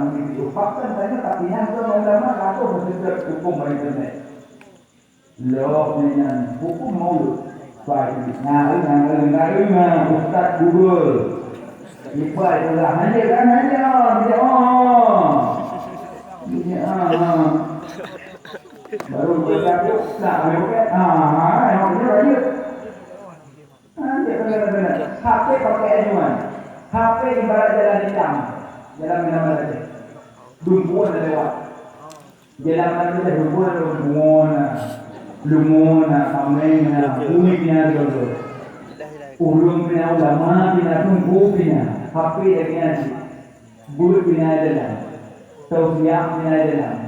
orang itu. Fakta tanya tapi yang ulama atau betul hukum internet. Loknya hukum maulud. Baik, nah, Ustaz Google. Ibarat itulah hanya baru berlaku nak bukan yang dia aja benar HP pakai aduan HP ibarat jalan hitam jalan mana saja dumpuan lewat jalan mana saja dumpuan kamera bumi punya dulu ulum punya ulama punya tunggu punya HP punya bulu punya jalan tausiah punya jalan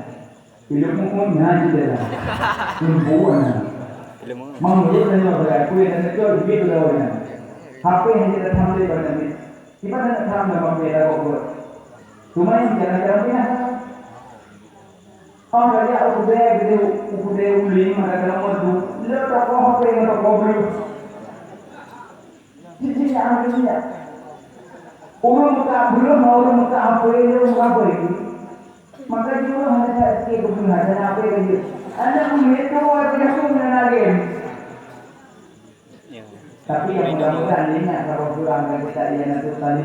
ilmu pun ngaji dah. Ilmu mana? Aku yang nak jual begitu dah orang. Apa yang kita thamde pada ni? Kita nak tham nama bela buat. Cuma yang jalan-jalan ni lah. Orang dia aku deh uling mana kalau mau tu. Lepas apa apa yang nak kau beli? Jadi yang ni ya. Orang muka apa ini? Maka juga hanya sakit kebunuhan dan apa lagi. Anda melihat orang yang mengenalkan. Tapi yang mudah-mudahan ingat kalau kurang dari tadi yang itu tadi.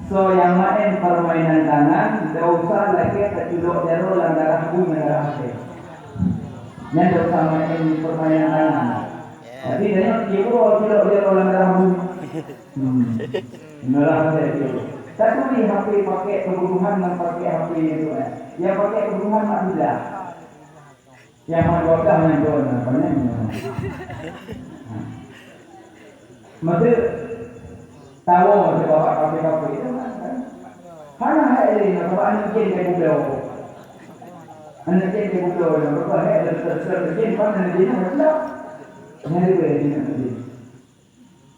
So yang main permainan tangan, tidak usah lagi terjuluk jaro langgar bumi langgar hati. Yang tidak usah main permainan tangan. Jadi dia kira tidak jaro langgar bumi. Langgar hati. Satu ni HP pakai kebutuhan dan pakai HP itu yang pakai kebutuhan tak bila yang mandorkan yang doan banyak mesti tahu mesti bawa HP itu mana hal ini nak bawa anak jen ke budak anak jen ke budak yang berapa hal terserjen mana jen macam nyari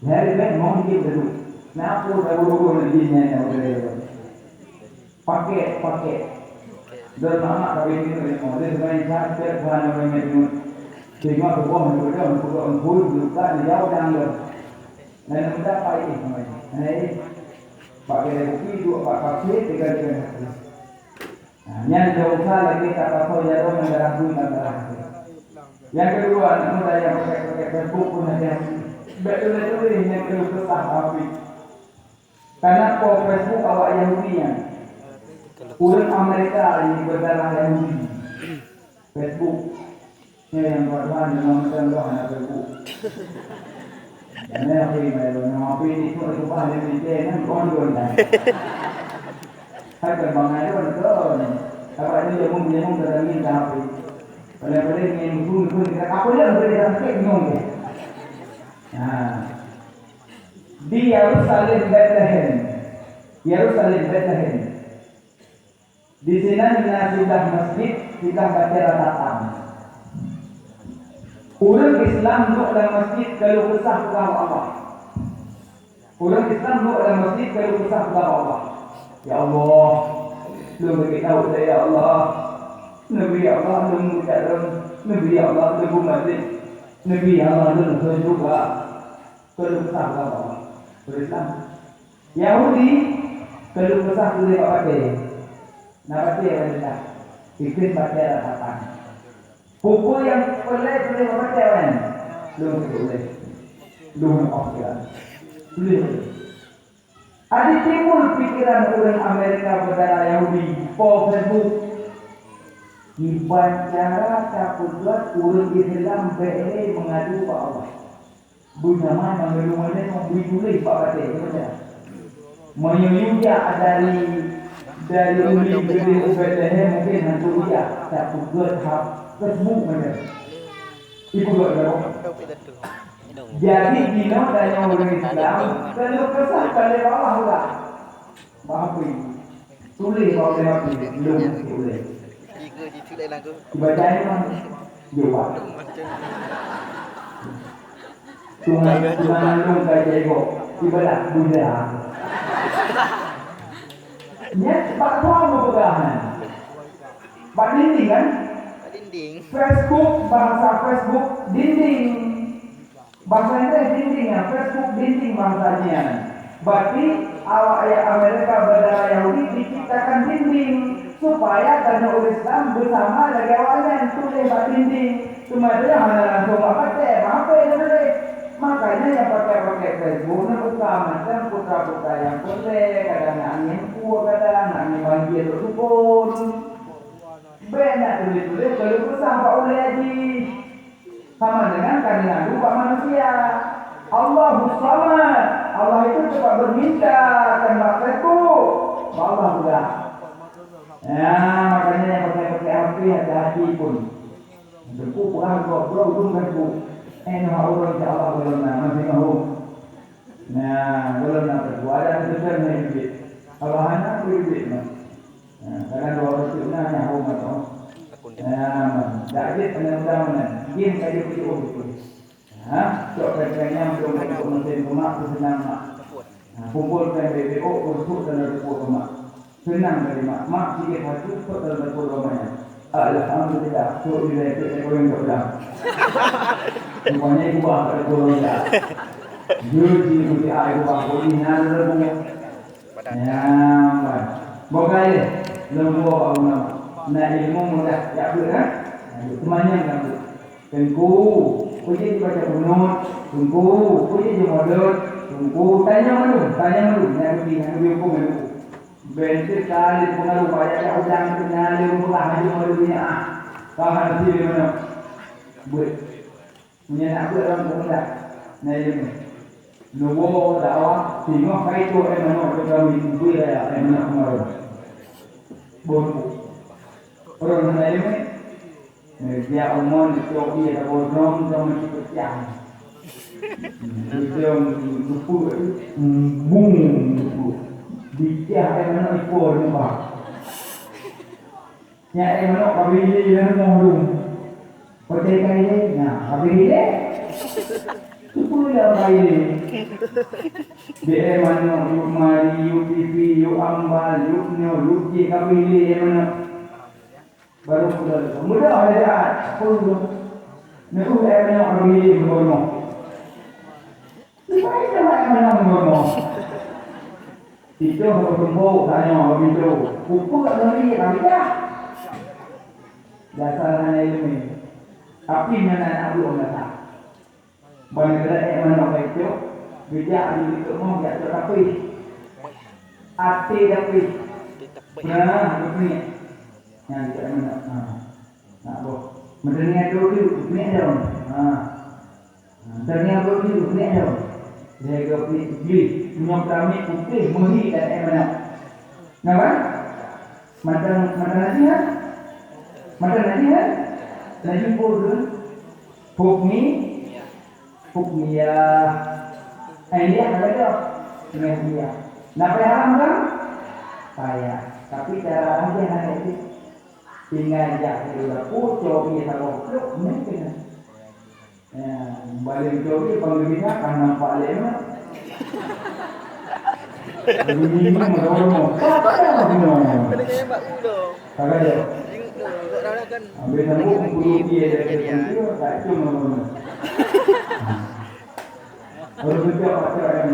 nyari mau dulu. Nah, aku baru nantinya udah pakai. Dan nama kami ini model sebenarnya saya bukan orang yang cuma berbohong berbohong bukan jauh jangan. Dan mudah pakai semuanya. Nah, pakai buku dua pakai tiga. Yang jauh lagi tak pakai jauh negara negara. Yang kedua, mudah yang pakai Facebook pun ada. Betul ini yang kedua api. Karena Facebook awak Yahudinya, orang Amerika ini berdarah Yahudi. Facebook, yang berdoa dengan Allah Facebook. Karena apa ini? Nama ini itu apa? Ini dia kondon dah. Hai terbangai kondon. Apa ini jamu terangin tapi. Pada yang pun kita apa yang berada sakit nyong. Nah. Di Yerusalem Bethlehem. Di sana sudah masjid, sudah baca ratapan. Orang Islam duduk dalam masjid kalau besar kepada Allah. Orang Islam duduk dalam masjid kalau besar kepada Allah. Ya Allah, lu beritahu saya ya Allah. Nabi Allah lu mengucapkan, Nabi Allah lu masjid, Nabi Allah lu juga kalau besar kepada Allah. Islam Yahudi kalau besar boleh pakai nak baca yang rendah ikut baca ratapan buku yang boleh baca kan boleh ada timbul pikiran orang Amerika berdarah Yahudi Facebook dibaca takutlah orang Islam boleh mengadu kepada Allah Bujaman mengeluarkan memberi tulis Pak Batik betul. Menyuja dari uli beli Bethlehem mungkin hantu dia tak buat Facebook mana. Ibu buat berapa? Jadi dino dan orang Islam kalau kesal kalau Allah lah. Apa ini? Tulis kalau dia belum tulis. Jika ditulis lagu. Baca mana? Jawab. Tungan lu kayak jego, ibarat Buddha. Nyet pak tua berpegangan. Pak dinding kan? Pak dinding. Facebook bahasa Facebook dinding. Bahasa Inggris dinding ya, Facebook dinding bahasanya. Berarti awak Amerika berdarah Yahudi diciptakan dinding. supaya karena umat Islam bersama lagi awalnya tulis kat dinding. Cuma dia hanya langsung pakai, apa yang boleh. Makanya yang pakai Facebook ni bukan macam putra-putra yang boleh, kadang angin kuat, kadang angin banjir rukun. Benar tulis-tulis kalau bersama Pak Ulai Haji. Sama dengan kandungan rupa manusia. Allah Samad. Allah itu cepat berminta dan makhlukku. Allah juga. Ya, makanya yang pakai api hati-hati pun. Depu pulang kau belum depu. Nama Allah insyaAllah belum masih mahu. Nah, belum nak depu. Ada sesuatu yang hidup. Allah hanya hidup. Karena dua rasulnya nyahu matau. Dajit undang-undangan. Game kayu itu. Cok kerjanya untuk mesin rumah senang mak. Kumpulkan BBO untuk dalam dapur rumah. Senang dari mak sikit hati untuk dalam dapur rumahnya. Alhamdulillah, so bila kita goreng berdak. Semuanya ibu bapa goreng dah. Jadi mesti air bapa goreng nala lebu. Ya, bogai lembu apa nama? Nah ilmu mudah tak berat. Semuanya kan. Tengku, puji baca bunut. Tengku, puji jemodot. Tengku, tanya malu. Yang hukum itu. Bentuk kali pengaruh banyak yang udang kenal rumah haji malunya kahan sih mana buat punya nak buat orang muda nah ini nubuh dakwah sehingga kaitu mana kita mimpi ya mana kemarin bonku orang mana ini dia umon itu dia bodong sama kita siang dia lupa bung Dijah yang mana ikut nampak. Yang mana kabili yang ngomong. Percaya kali nah kabili itu yang kali. Dia mana yuk mari yuk pipi yuk ambal yuk nyo yuk ji kabili yang mana baru mudah ada pun. Nego yang mana kabili ngomong. Baik dah yang mana ngomong. Itu harus sembuh tanya begitu. Pupuk tak lari kami dah. Dasar hanya ilmu. Tapi mana aku orang tak. Banyak kerana mana baik tu. Bijak di itu mau jatuh tapi. Hati tapi. Nah, begini. Yang kita mana. Nak boh. Mendengar dulu begini dong. Mendengar dulu begini dong. Dia beli minyak kami putih murni dan mana? Nampak? Macam nasi kan? Macam nasi kan? Nasi pun pukmi ya. Ini apa dia? Ini dia. Napa haram kan? Payah. Tapi cara aja hanya itu. Tinggal jak dia pucuk dia tahu kluk mungkin. Balik jogi pengguna kan nampak lema. Begini menurut apa bino? Kena tembak dulu. Kagak dia. Kok dah kan. Habis nunggu guru dia dari itu tak cuma mana. Kalau kita pakai yang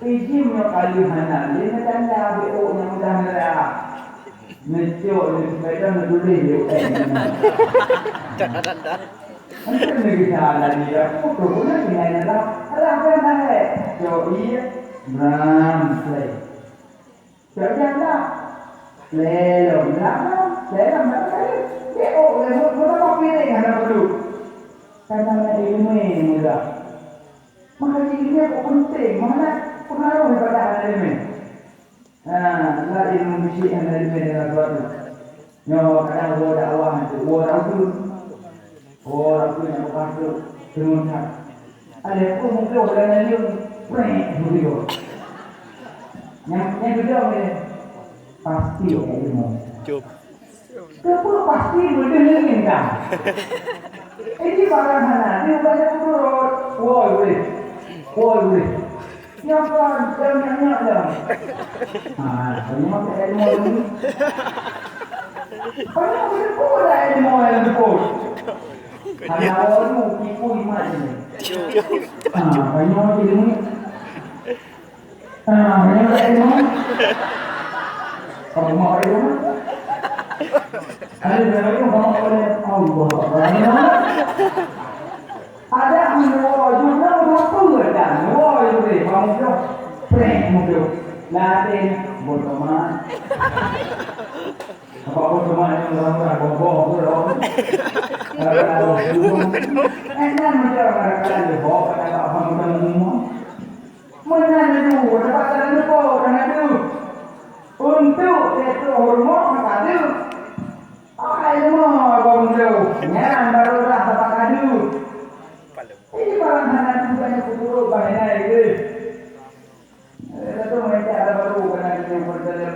izin yang kali hana dia tanda BO yang mudah merah. Mencok di sepeda menulis dia. Dah. Macam ni kita dia, aku pernah dengan dia. Ada apa yang ada? Joi, Bram, play. Jadi apa? Lelom, lelom apa? Dia lelom, apa pilih yang ada perlu? Karena ilmu muda. Maka ilmu aku penting. Mana pengaruh kepada ilmu? Lah ilmu bisik yang ilmu dengan suatu. Nyawa kadang gua dakwah itu, gua tahu. Orang tu yang berkata dengan ada pun mungkin orang yang prank begitu. Yang kedua ni pasti ilmu. Cup. Kau pasti berdengin kan? Ini barang mana? Ini banyak turut. Woi. Yang kan nyanyi dah. Ini macam ilmu ni. Banyak betul lah ilmu yang betul. Hanya orang tipu iman ini. Banyak ilmu. Banyak ilmu. Kamu mau ilmu? Ada yang mau oleh Allah. Ada menua juga berapa dan menua itu deh, kamu tu prank mungkin. Latin bodoman. Apa bodoman yang orang bodoh tu loh. Kalau enak macam orang kalau bodoh kata apa macam semua. Mana tu, dapat jalan tu, kena tu. Untuk itu hormon maka tu. Apa ilmu kau tu? Nyan baru dah dapat kadu. Ini barang anak tu banyak kubur banyak itu. Itu mereka ada baru kena kita berjalan.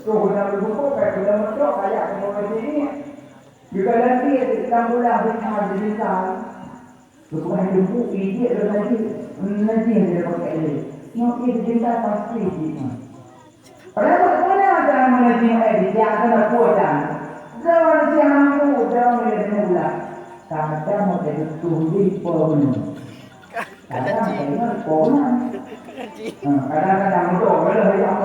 Tu kena berbuku kayak kita macam kayak semua ini. Juga nanti kita boleh berhad digital. Bukan buku ini nanti yang dia pakai ini. Nanti digital pasti ini. Padahal mana ada mengaji edit yang ada kuatan. Jangan jangan aku jangan mula. Kadang mau jadi tulis pun. Kadang kadang pun. Kadang-kadang itu boleh yang.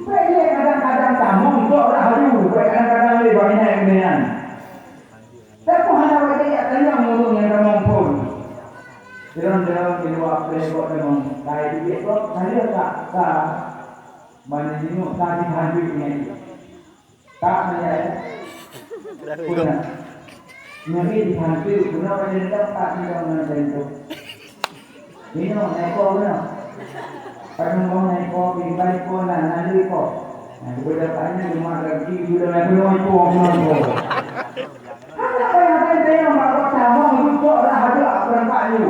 Baik kadang-kadang kamu itu orang halu. Kadang-kadang lebih banyak kemudian. Tapi hanya wajah yang tanya mulu yang kamu pun. Jangan di luar pelengkot memang kayak itu. Saya tak mana jenuh tadi hadir ini. Tak saya. Punya. Nabi dihadir, guna wajah dapat tidak mana itu. Ini naik kau guna. Kalau naik kau, balik kau, nanti kau. Nah, kebetulannya cuma lagi sudah naik kau kau. Apa yang saya mahu sama itu orang ada orang kayu.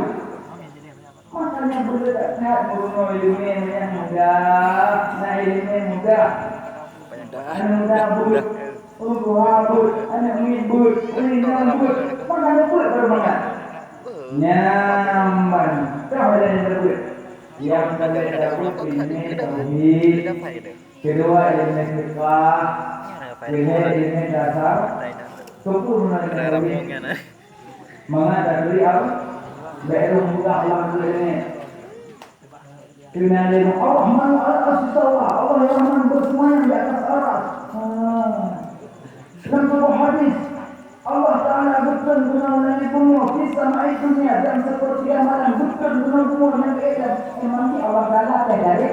Makanya berdekat beruno ilmu yang mudah, nah ilmu mudah. Mudah bud, bud, anak bud, bud, makanya bud bermangat. Nyaman, tahu yang berbud. Yang kedua ini tauhid, kedua ilmu fiqh, ilmu dasar, sempurna tauhid. Mengajar dari apa? Baru mudah Allah ini. Kenal dengan Allah Rahman al-Astawa, Allah yang Rahman bersemayam di atas aras. Dalam sebuah hadis, Allah Taala betul guna Nabi Muhammad kisah mai dunia dan seperti amalan betul guna Muhammad Nabi Adam. Memang Allah Taala dari.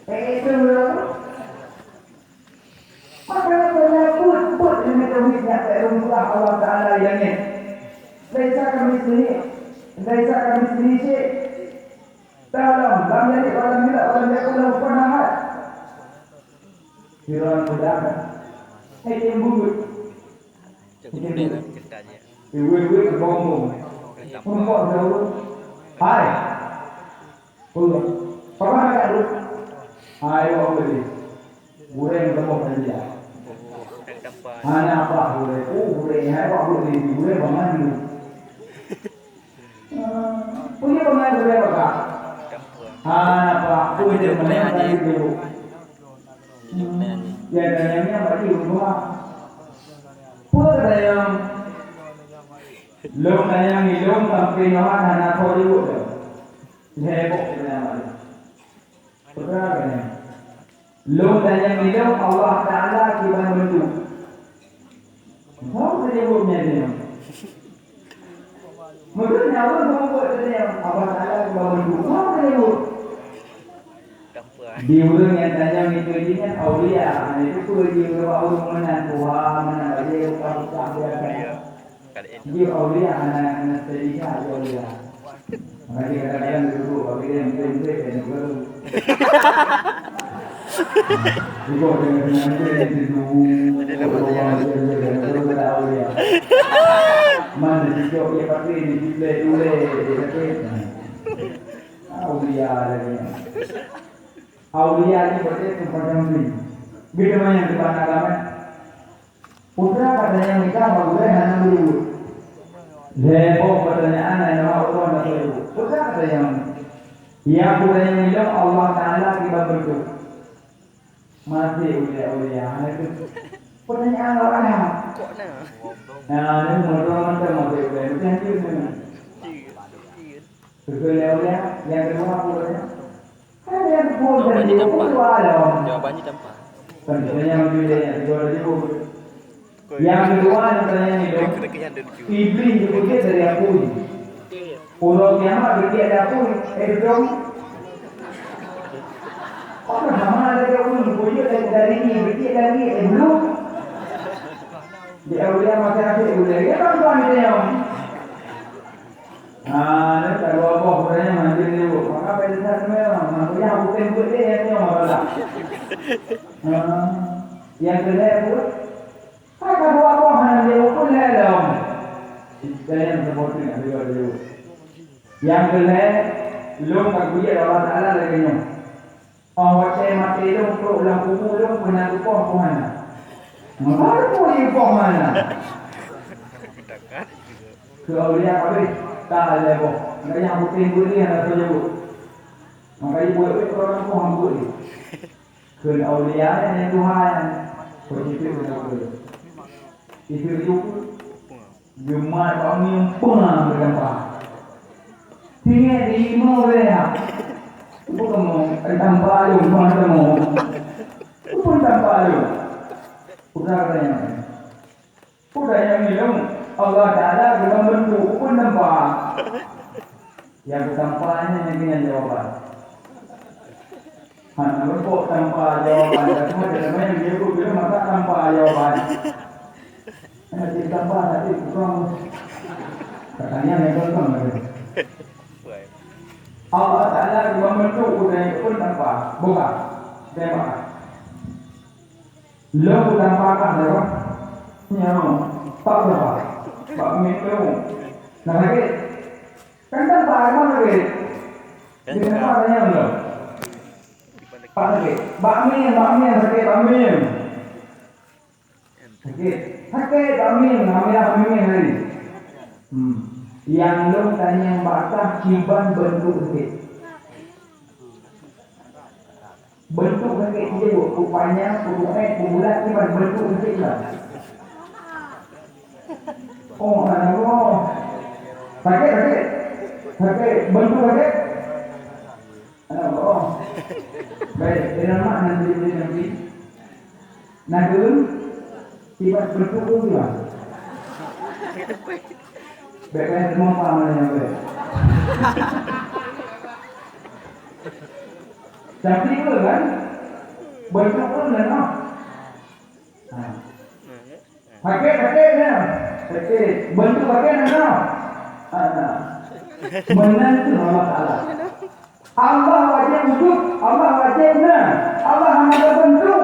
Itu maka pun ini tauhidnya terumlah Allah Taala yang ini. Laisa kami sendiri dalam jadi orang tidak orang yang kalau pernah Firman mudah yang bubut ibu ngomong ngomong jauh hai ngomong pernah tak lu ayo beli goreng ngomong saja anak apa goreng hai apa beli goreng bangan dulu punya bangan goreng apa apa punya bangan dulu ya dayanya berarti rumah pun dayang lom dayang ilom sampai nahan anak Hollywood heboh sebenarnya betul kan lom dayang ilom Allah Taala kita bentuk mau menyebutnya dia mungkin nyawa semua buat dia Allah Taala kita bentuk mau menyebut di ulung yang tanya itu kan aulia itu pun di ulung mana Tuhan mana dia kalau tak dia dia aulia anak sedikit aulia makanya kadang-kadang dulu bagi dia mungkin dan baru juga dengan itu dulu aulia mana juga dia pakai di dulu aulia lagi Aulia ini berarti semacam ini. Beda yang di mana agama? Putra katanya nikah bagus hanya dulu. Heboh pertanyaan yang nama Allah dan Rasul. Putra katanya ya putra yang bilang Allah Taala kita berdoa. Masih ulia hanya itu. Pertanyaan orang yang. Nah ini menurut masih ulia. Itu yang itu. Ulia yang kedua putranya. Jawabannya tanpa. Tanya bila yang kedua dulu. Yang kedua yang tanya ni dong. Iblis juga dari aku. Orang kiamat dia dari aku. Dong. Orang sama ada orang punya dari ni, berarti dari belum. Dia udah masih ada udah. Ya kan tuan dia. Nah, kalau apa orangnya mandi dulu. Maka pada saat memang makanya aku tembak dia yang malah. Yang kedua pun, kalau apa hanya dia pun dalam. Saya yang seperti itu dulu. Yang kedua, belum kaguya Allah Taala lagi ni. Awak saya mati itu untuk ulang kubur itu pernah lupa apa mana? Mana pun lupa mana? Kalau dia habis tak ada apa. Makanya aku tengok dia nak sebut. Makanya buat itu orang pun hambur dia. Kerana awliya yang Tuhan positif dengan dia. Itu Jumat kami pernah berjumpa. Tinggal di Morea. Bukan mau tambah ayu, bukan mau. Bukan tambah ayu. Sudah katanya. Sudah yang minum Allah Taala dalam bentuk pun tambah. Yang tampaknya yang dengan jawapan. Hanya bentuk tanpa jawapan. Semua dalamnya dia pun bilang maka tanpa jawapan. Hanya tanpa tapi kurang. Katanya memang kan. Allah Ta'ala membentuk budaya pun tanpa buka tembak lo tanpa kan apa nyawa tak berapa tak minum nah lagi kan tanpa apa lagi di mana yang lo apa lagi bakmi sakit bakmi namanya hari yang lo tanya bakah ciban bentuk sakit. Bentuk sakit dia buat rupanya bulat ciban bentuk sakit lah. Oh, sakit bentuk sakit. Oh, baik, dengan mak nanti. Nagun ciban bentuk tu lah. Baik semua paham yang baik. Tapi itu kan bentuk pun dan pakai bentuk pakai menantu Allah Taala. Allah wajib wujud, Allah wajibnya, Allah hanya berbentuk,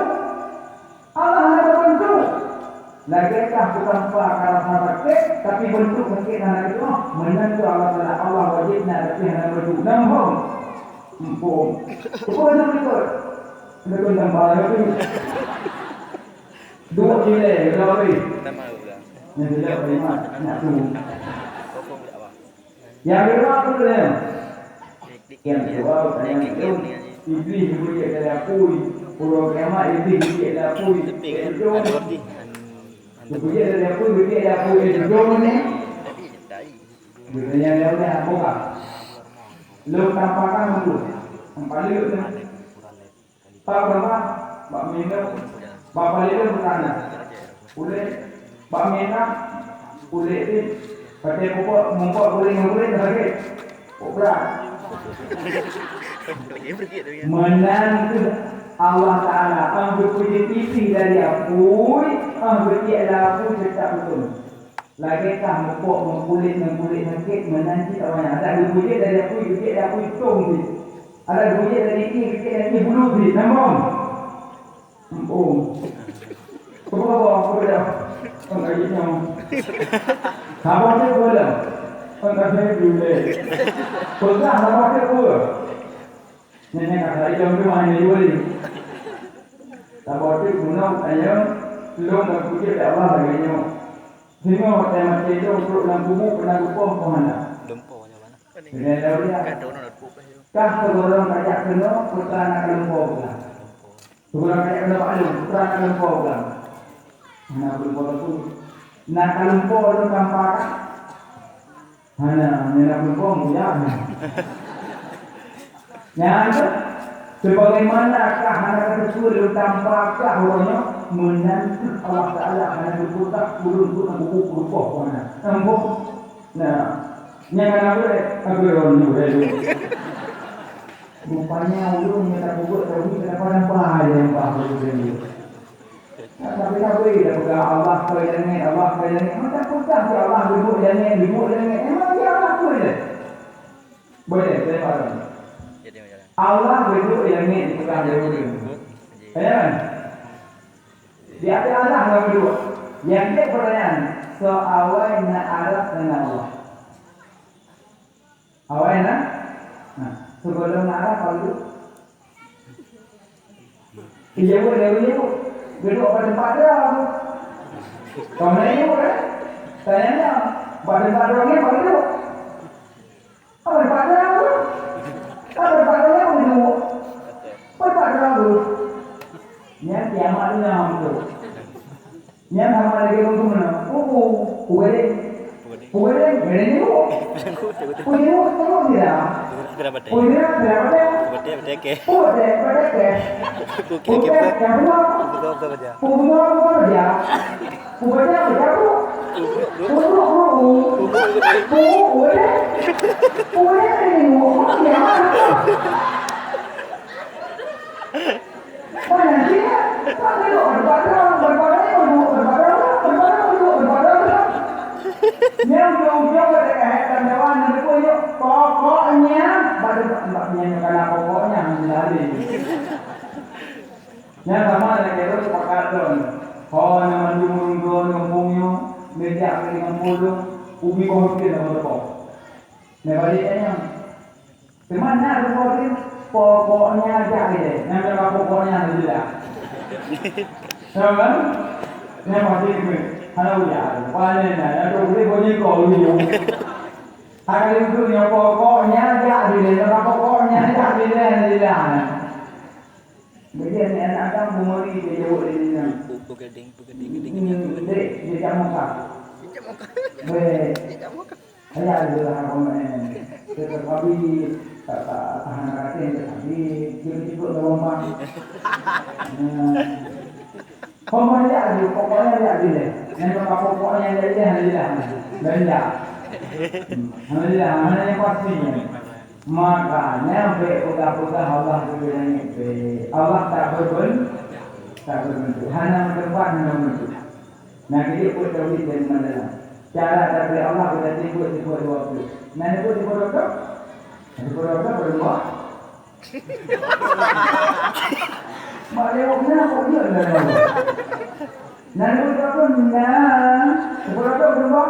Lagikah bukan perkara sakit, tapi bentuk sakit dan itu menentu Allah Taala. Allah wajibnya tapi hanya bentuk nampung. Betul. Betul tambah lagi. Dua nilai lagi. Yang tidak terima nak tu. Yang kedua apa dia? Yang kedua yang itu iblis juga ada pui. Pulau kiamat iblis juga ada pui. Kemudian ada pun dia ada pun itu ni. Biasanya dia ada apa kan? Lo tampakan dulu. Paling itu. Pak berapa? Pak minum. Bapak itu bertanya. Boleh. Pak minum. Boleh itu. Pakai pokok mungkok boleh sakit. Berat. Menantu Allah Ta'ala ambil puji titi dari apui, ambil tiada apui tetap betul. Lagikah mengkulit sakit menanti orang ada puji dari apui, tiada apui tong. Ada puji dari ini, tiada ini bulu di namun. Apa dah? Pengkajiannya. Apa dia boleh? Pengkajian boleh. Pernah apa dia boleh? Nenek kata itu mana dia boleh? Tapi guna ayo belum berpuji ke Allah lagi. Sehingga mati itu untuk lampumu pernah lupa ke mana? Lumpurnya mana? Ini dia. Kah orang kaya kena putra nak lupa pula. Orang kaya kena malu putra nak lupa pula. Nak lupa tu. Nak lupa orang tampak. Nak lupa mudah. Yang sebagaimanakah anak lu tanpa kahwanya menantu Allah Taala karena berputar turun buku berupa mana. Nampak. Nah, yang aku orang dulu. Rupanya ulun minta buku tauhid kenapa yang bahagia ini. Tapi dah pegang Allah kailangan Allah kailangan. Macam pusat si Allah duduk yang emang dia Allah tu je. Boleh saya faham. Allah duduk yang ni pegang jauh dia. Kan? Di atas Allah yang duduk. Yang dia pertanyaan, soawai nak arah dengan Allah. Awai nak? Nah, sebelum nak arah kalau iya boleh. Duduk pada tempat dia. Kau naik ni kan? Tanya pada tempat dia ni apa duduk? Apa tempat dia tu? Apa tempat dia yang duduk? Apa tempat dia tu? Yang kiamat ni yang tu. Yang sama lagi tu mana? Ugadeng ni tu. Ugadeng tu dia. Ugadeng berapa? Betul ke? Yang jauh-jauh ada kaitan dewan dan pokoknya pokoknya menjadi. Yang sama dengan itu sepakatan. Kalau nama jumlah kampungnya meja dengan puluh ubi kohortin sama berkau. Nebaliknya, kemana kohortin? Pokoknya aja deh. Yang pokoknya tidak. Nampak? Yang masih ini. Halo ya, panen ada boleh bunyi kau liu. Akan itu yang pokoknya jadi deh, pokoknya jadi deh. Jadi anak kan bumuri dia buat ini. Pegading. Dia jamu kah? Saya adalah orang tetapi tahan rakyat tetapi kita lomba. Pokoknya dia deh. Yang pokoknya dia. Benda. Alhamdulillah, mana yang pastinya. Makanya pegang Allah sebenarnya. Allah tak berbentuk. Hanya tempat bentuk. Nah, kita pun tahu dari mana. Cara dari Allah kita timbul waktu. Nah, itu timbul waktu. Timbul waktu berdua. Maklumnya apa dia dah. Nanti berapa minat? Berapa berapa?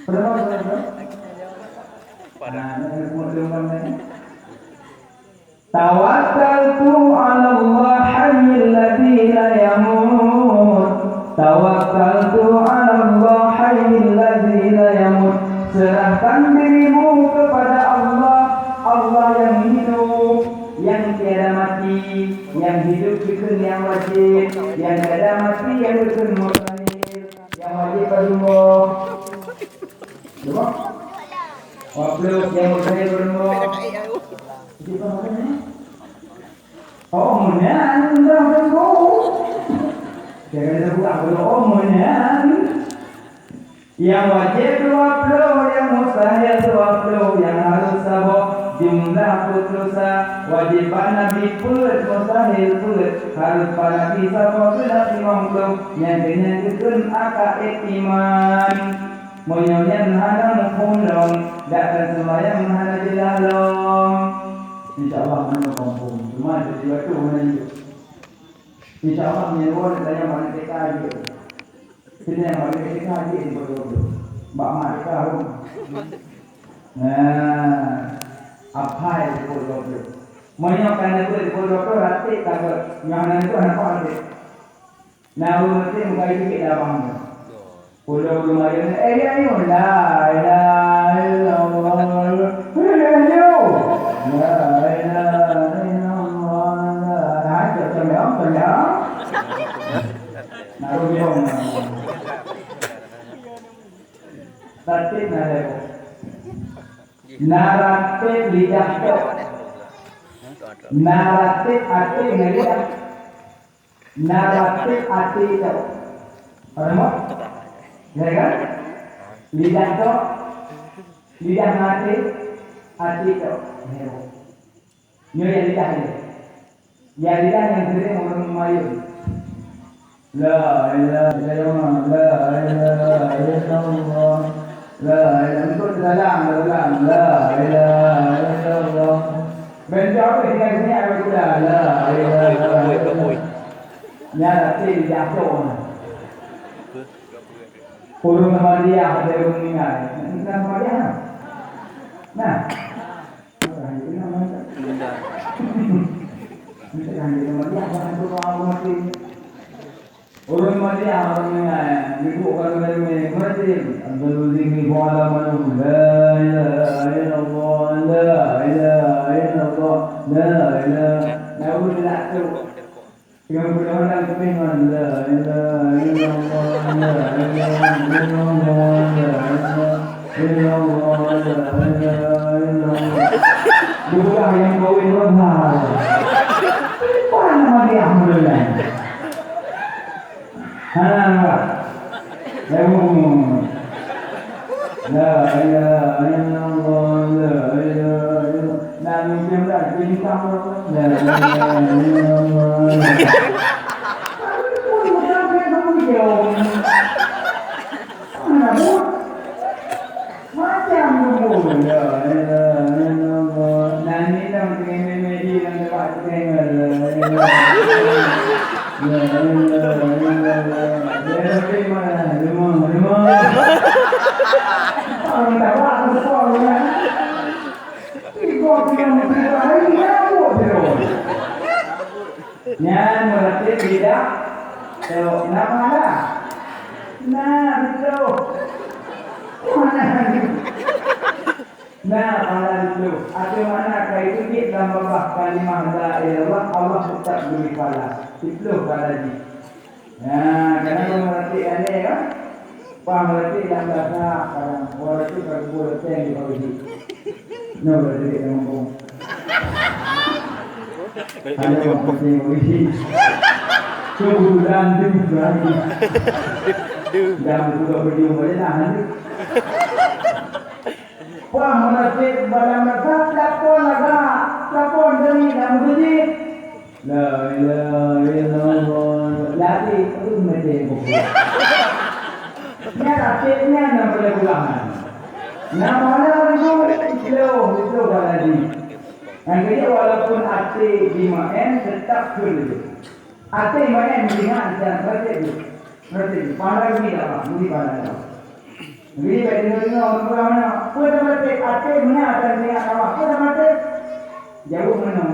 Berapa? Tawakkaltu 'ala Allah hayyul ladzi la yamut. Tawakkaltu 'ala Allah hayyul ladzi la yamut. Serahkan dirimu kepada Allah, Allah yang hidup, yang tiada mati, yang hidup bikin yang wajib, yang tiada mati yang bikin mustahil, yang wajib berdua. Coba. Waktu yang mustahil berdua. Oh, munan dah berdua. Jangan lupa kalau munan. Yang wajib 20, yang mustahil 20, yang harus sabar jumlah putusa wajiban Nabi put mustahil put harus pada bisa sudah imamku yang dengan kekun akad iman monyonya hana mukundong dakkan sembahyang hana dilalong insyaallah mana kampung cuma jadi waktu mana itu insyaallah menyewa saya mana kita aja sini yang mana kita aja di bodoh mbak mak kita harum nah apa yang dibuat itu? Menyokan itu dibuat itu hati takut yang itu anak orang itu. Nah, mesti muka itu kita bang. Pulau lumayan. Dia ni lah, naruh di hong. Tatip naratif lidah Naratif hati ngelihat. Naratif hati itu. Orang mau? Ya kan? Lidah itu. Lidah mati. Hati itu. Ini yang lidah ini. Ya lidah yang sering orang memayun. La ilaha illallah. La ilaha illallah. La ilaha illallah. La ilaha illallah. Menjawab dengan sini ada pula. La ilaha illallah. Nyata sih jatuh. Urung nama dia ada urung ingat. Nama dia. Nah. Ini nama dia. Ini nama dia orang tu orang mati. Urung nama dia orang ingat. Ibu kalau dari mati. Abdul Zikri Kuala Manu. La ilaha illallah. La ilaha illallah. La ilaha. Nabi nak tu. Yang berdoa dengan la ilaha illallah. La ilaha illallah. Bukan yang kau ingat. Apa nama dia mulai? Hana. La ilaha illallah. La ilaha illallah. Nabi jemlah jadi kamu. La ilaha illallah. Macam dulu. La ilaha illallah. Nani dah dengan media yang dapat tengok. La ilaha illallah. Dia mana? Lima. Orang tak buat apa-apa kan? Tiga hari ngabuk terus. Nyan melatih tidak. So, nama lah. Nah, betul. Mana ni? Nah, mana itu? Ada mana kait itu dalam bawah kalimah la ilallah Allah tetap beri pahala. Itu pahala ni. Nah, kerana melatih ini kan? Pamerti yang dasar pada orang itu berbuat yang dibagi. Nombor jadi kampung. Ada kampung yang berisi. Kebulan lagi. Jangan juga berjumpa dengan pamerti pada masa lapor laga, lapor demi dan berisi. La ilaha illallah. Lagi itu mesti buku. Nya rakyatnya nak boleh ulangan. Nama itu lagi. Yang kedua walaupun hati 5N tetap dulu. Hati 5N melihat dan berarti pandai ni lah, mudi pandai lah. Jadi bagaimana orang mana? Pada mati hati mana dan dia apa? Pada mati jauh mana?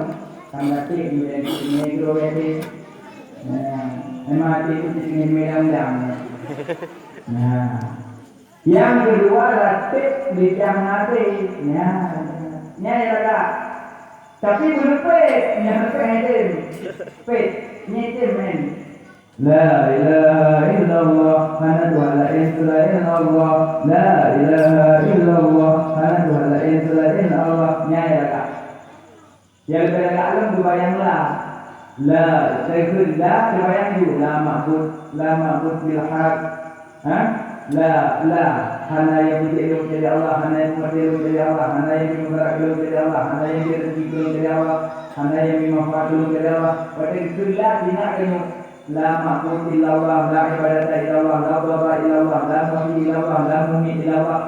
Sampai ni negro ini. Memang hati itu tinggi merang. Nah, yang kedua ratik di mati, nya ada. Tapi berpet, nya berpet, pet, nya men. La ilaha illallah, hana Tuhan la ilaha illallah. La ilaha illallah, hana Tuhan la ilaha illallah. Nya ada. Yang kedua alam berbayanglah. La, saya kerja berbayang juga. La ma'bud bil haq. La hana yang berdialog dari Allah, hana yang berdialog dari Allah, hana yang berdialog dari Allah, hana yang berdialog dari Allah, hana yang bermanfaat dari Allah. Pada itulah dinakkan la ma'bud illallah, la ibadata illallah, la dhara illallah, la muhi illallah, la mumi illallah.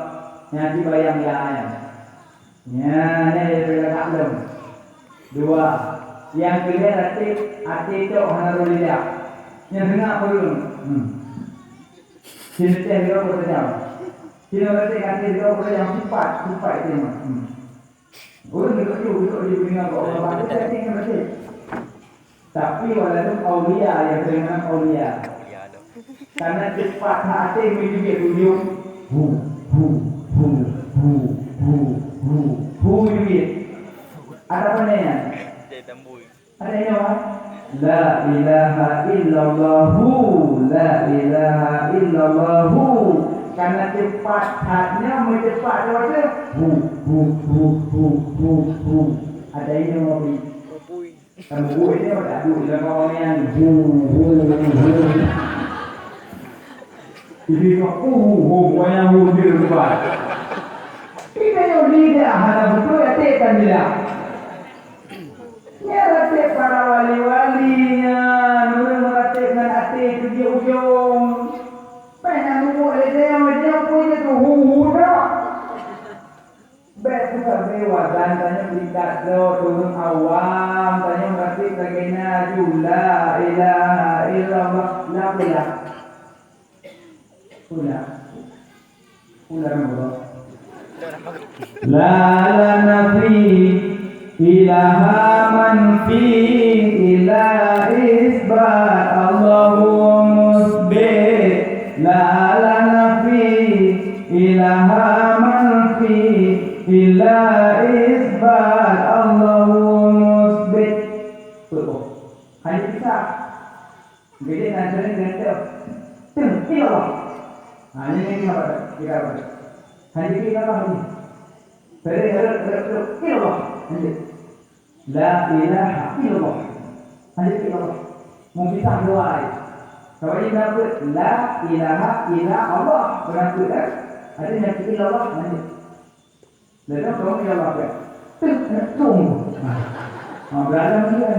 Nanti bayang ya ayat. Ini dari alam. Dua. Yang kedua hati itu hana lidah. Yang dengar apa dulu? Sini dia berjam. Sini orang dia berjam sifat itu mah. Orang duduk di dunia Allah baca tinggal mesti. Tapi walaupun aulia yang dengan aulia. Karena sifat hati menjadi ujung ada apa ni? Ada yang apa? La ilaha illallah. La ilaha illallah. Karena cepat hatnya mencepat dia baca. Ada ini mau Kamu buat dia ada adu dalam orang yang Jadi kau yang dia lepas. Kita yang dia hanya betul ya tekan dia. Ya ratip para wali-walinya, nurul meratipkan hati itu di ujung. Pengen buat dia punya tu dah. Baik juga bewasan tanya tingkat turun awam tanya meratip bagainya la ilaha illallah la ilah. Ulah La nafi ilaha man fi ila isbat Allahu musbit la nafi ilaha man fi ila isbat Allahu musbit. Hanya kita jadi nanti nanti Allah hanya ini apa kita hanya kita apa illallah la ilaha illallah hanya illallah memisah dua ayat. Kalau ini berapa la ilaha illa Allah berapa kan? Artinya illallah hanya. Lalu kalau illallah apa? Tunggu. Berada dia.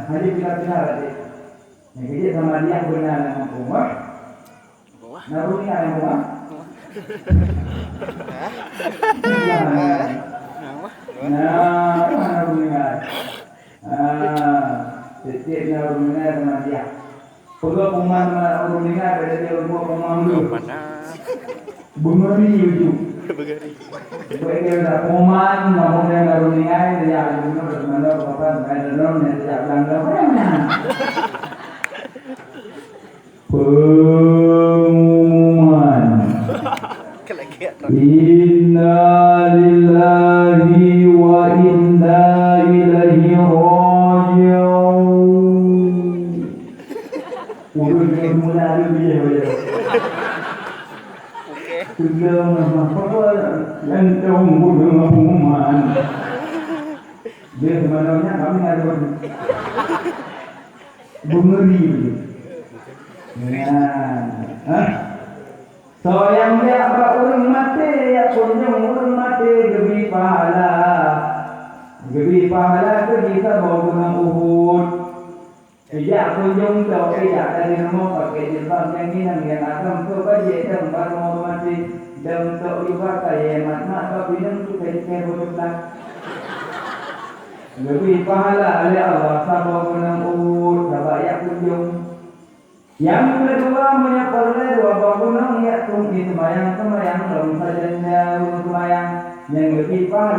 Hanya kita benar tadi. Yang kerja sama dia benar dengan rumah. Naruh ni ayam rumah. Mana bunga? Setiap naruh bunga sama dia. Kalau bunga naruh bunga berada di rumah bunga dulu. Bunga ni ujung. Baik dia kuman, namun dia naruh bunga dia bunga bermula kapan? Ada dalam dia tidak langgar mana? Pengumuman. Inna lillahi wa inna ilaihi raji'un. Urut yang mula dia boleh. Sudah apa yang tunggu dengan pengumuman. Dia sebenarnya kami ada bungeri. So yang dia berurung mati, ya kunjung urung mati gebi pahala ke bisa bawa gunung Uhud. Ijak kunjung jauh ijak dari rumah pakai jilbab yang hinang yang agam tu baju tempat mau mati dan tu ibarat kaya mat tapi yang tu kayak bodoh. Gebi pahala oleh Allah sabah gunung Uhud, sabah ya kunjung. Yang kedua menyapalai dua bangunan yakni sembahyang dalam sajanya sembahyang yang lebih pahala